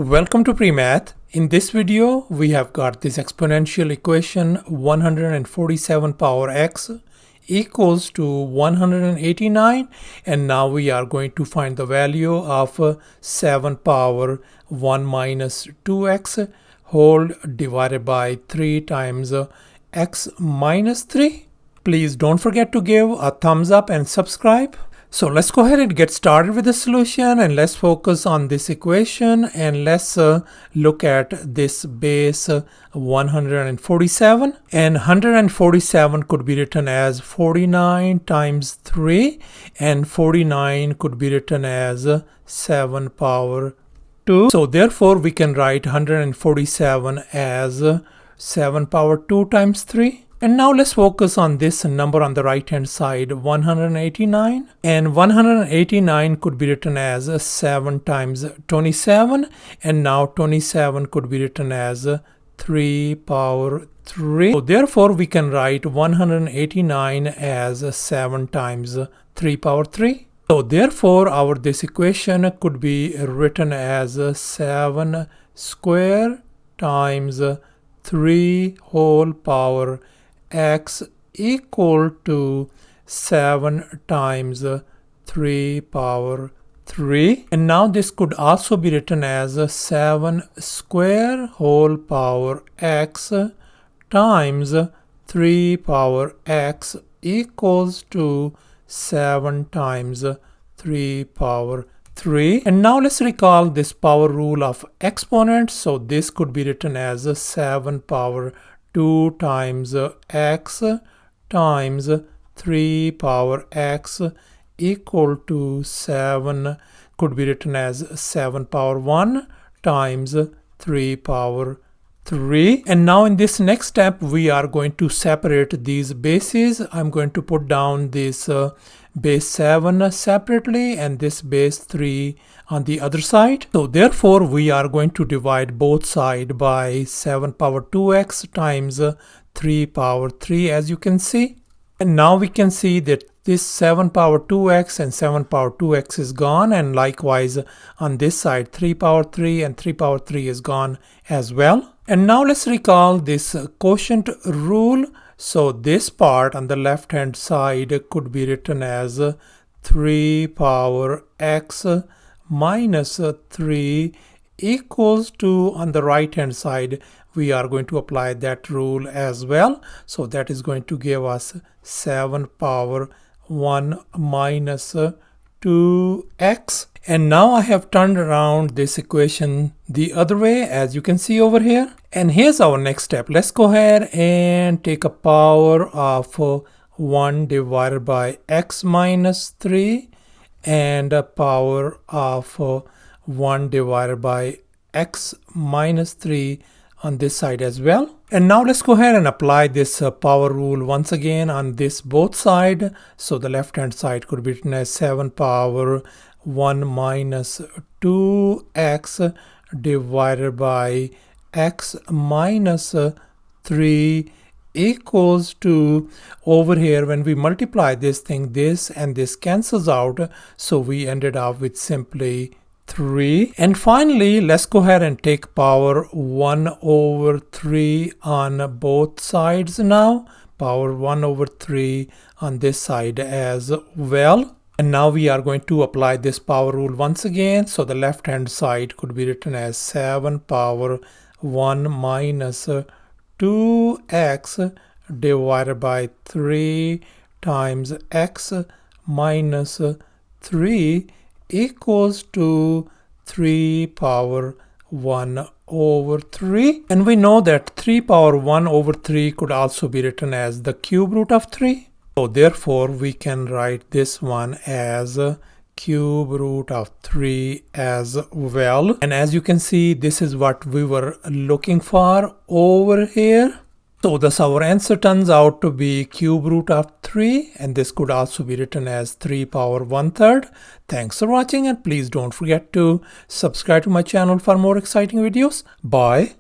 Welcome to PreMath. In this video, we have got this exponential equation 147 power x equals to 189, and now we are going to find the value of 7 power 1 minus 2x whole divided by 3 times x minus 3. Please don't forget to give a thumbs up and subscribe. So let's go ahead and get started with the solution, and let's focus on this equation, and let's look at this base 147, and 147 could be written as 49 times 3, and 49 could be written as 7 power 2. So therefore we can write 147 as 7 power 2 times 3. And now let's focus on this number on the right hand side, 189. And 189 could be written as 7 times 27. And now 27 could be written as 3 power 3. So therefore we can write 189 as 7 times 3 power 3. So therefore this equation could be written as 7 square times 3 whole power x equal to 7 times 3 power 3. And now this could also be written as 7 square whole power x times 3 power x equals to 7 times 3 power 3. And now let's recall this power rule of exponents. So this could be written as 7 power 2 times x times 3 power x equal to 7 could be written as 7 power 1 times 3 power 3. And now in this next step we are going to separate these bases. I'm going to put down this base 7 separately and this base 3 on the other side. So therefore we are going to divide both sides by 7 power 2x times 3 power 3, as you can see. And now we can see that this 7 power 2x and 7 power 2x is gone, and likewise on this side 3 power 3 and 3 power 3 is gone as well. And now let's recall this quotient rule. So this part on the left hand side could be written as 3 power x minus 3 equals to, on the right hand side we are going to apply that rule as well. So that is going to give us 7 power 1 minus 2x. And now I have turned around this equation the other way, as you can see over here. And here's our next step. Let's go ahead and take a power of 1 divided by x minus 3 and a power of 1 divided by x minus 3 on this side as well. And now let's go ahead and apply this power rule once again on this both side. So the left hand side could be written as 7 power 1 minus 2x divided by x minus 3 equals to, over here when we multiply this thing, this and this cancels out, so we ended up with simply 3. And finally let's go ahead and take power 1 over 3 on both sides now, power 1 over 3 on this side as well. And now we are going to apply this power rule once again. So the left hand side could be written as 7 power 1 minus 2x divided by 3 times x minus 3 equals to 3 power 1 over 3. And we know that 3 power 1 over 3 could also be written as the cube root of 3. So therefore we can write this one as cube root of 3 as well. And as you can see, this is what we were looking for over here. So thus our answer turns out to be cube root of 3, and this could also be written as 3 power 1/3. Thanks for watching, and please don't forget to subscribe to my channel for more exciting videos. Bye.